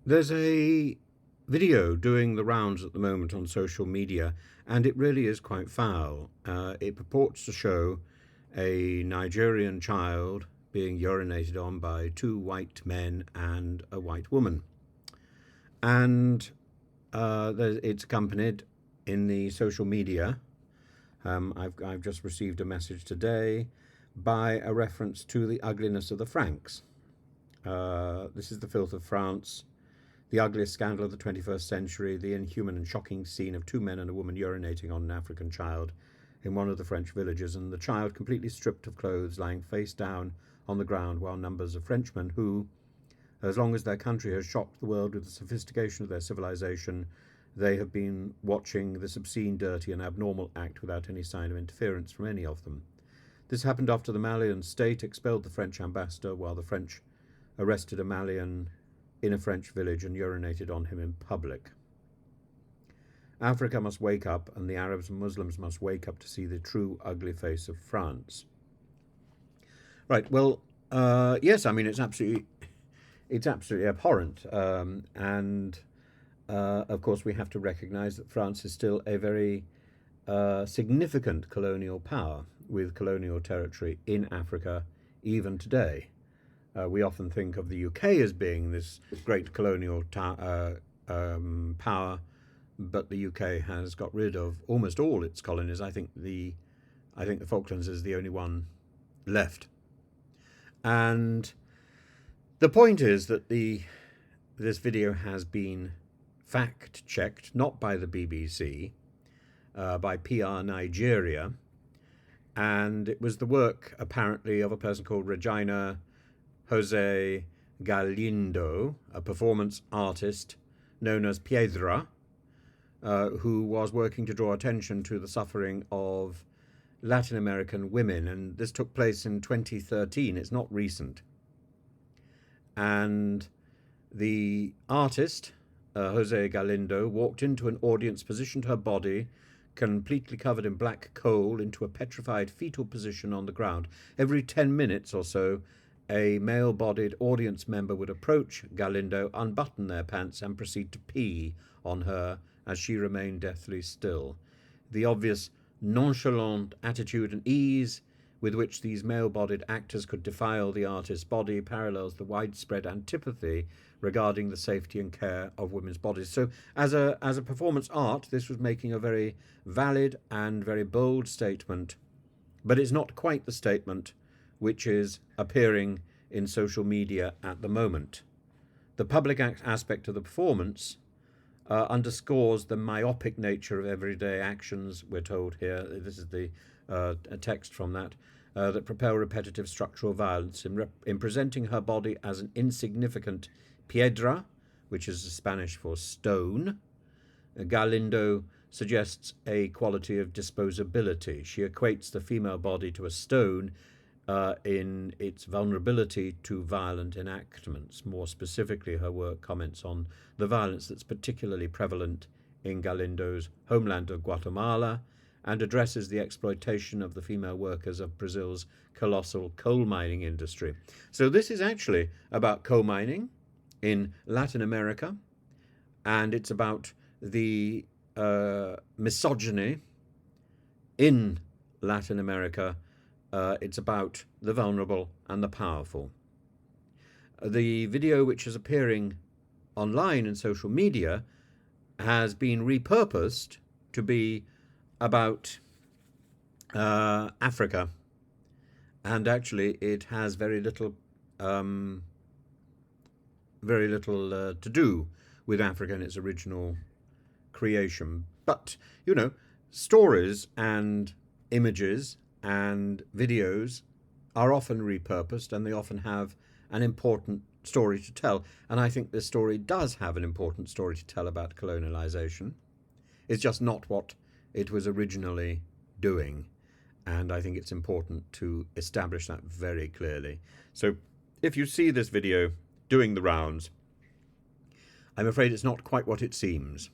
There's a video doing the rounds at the moment on social media, and it really is quite foul. It purports to show a Nigerian child being urinated on by two white men and a white woman. And it's accompanied in the social media. I've just received a message today by a reference to the ugliness of the Franks. This is the filth of France, the ugliest scandal of the 21st century, the inhuman and shocking scene of two men and a woman urinating on an African child in one of the French villages, and the child completely stripped of clothes, lying face down on the ground, while numbers of Frenchmen who, as long as their country has shocked the world with the sophistication of their civilization, they have been watching this obscene, dirty, and abnormal act without any sign of interference from any of them. This happened after the Malian state expelled the French ambassador, while the French arrested a Malian in a French village and urinated on him in public. Africa must wake up, and the Arabs and Muslims must wake up to see the true ugly face of France. Right, well, yes, I mean, it's absolutely abhorrent. And of course, we have to recognize that France is still a very significant colonial power with colonial territory in Africa even today. We often think of the UK as being this great colonial power, but the UK has got rid of almost all its colonies. I think the Falklands is the only one left. And the point is that this video has been fact-checked, not by the BBC, by PR Nigeria, and it was the work, apparently, of a person called Regina Jose Galindo, a performance artist known as Piedra, who was working to draw attention to the suffering of Latin American women. And this took place in 2013. It's not recent. And the artist, Jose Galindo, walked into an audience, positioned her body, completely covered in black coal, into a petrified fetal position on the ground. Every 10 minutes or so, a male-bodied audience member would approach Galindo, unbutton their pants, and proceed to pee on her as she remained deathly still. The obvious nonchalant attitude and ease with which these male-bodied actors could defile the artist's body parallels the widespread antipathy regarding the safety and care of women's bodies. So as a performance art, this was making a very valid and very bold statement, but it's not quite the statement which is appearing in social media at the moment. The public aspect of the performance underscores the myopic nature of everyday actions, we're told here. This is the a text from that propel repetitive structural violence. In presenting her body as an insignificant piedra, which is Spanish for stone, Galindo suggests a quality of disposability. She equates the female body to a stone in its vulnerability to violent enactments. More specifically, her work comments on the violence that's particularly prevalent in Galindo's homeland of Guatemala, and addresses the exploitation of the female workers of Brazil's colossal coal mining industry. So this is actually about coal mining in Latin America, and it's about the misogyny in Latin America. It's about the vulnerable and the powerful. The video, which is appearing online and social media, has been repurposed to be about Africa, and actually it has very little to do with Africa in its original creation. But, you know, stories and images and videos are often repurposed, and they often have an important story to tell. And I think this story does have an important story to tell about colonialization. It's just not what it was originally doing. And I think it's important to establish that very clearly. So if you see this video doing the rounds, I'm afraid it's not quite what it seems.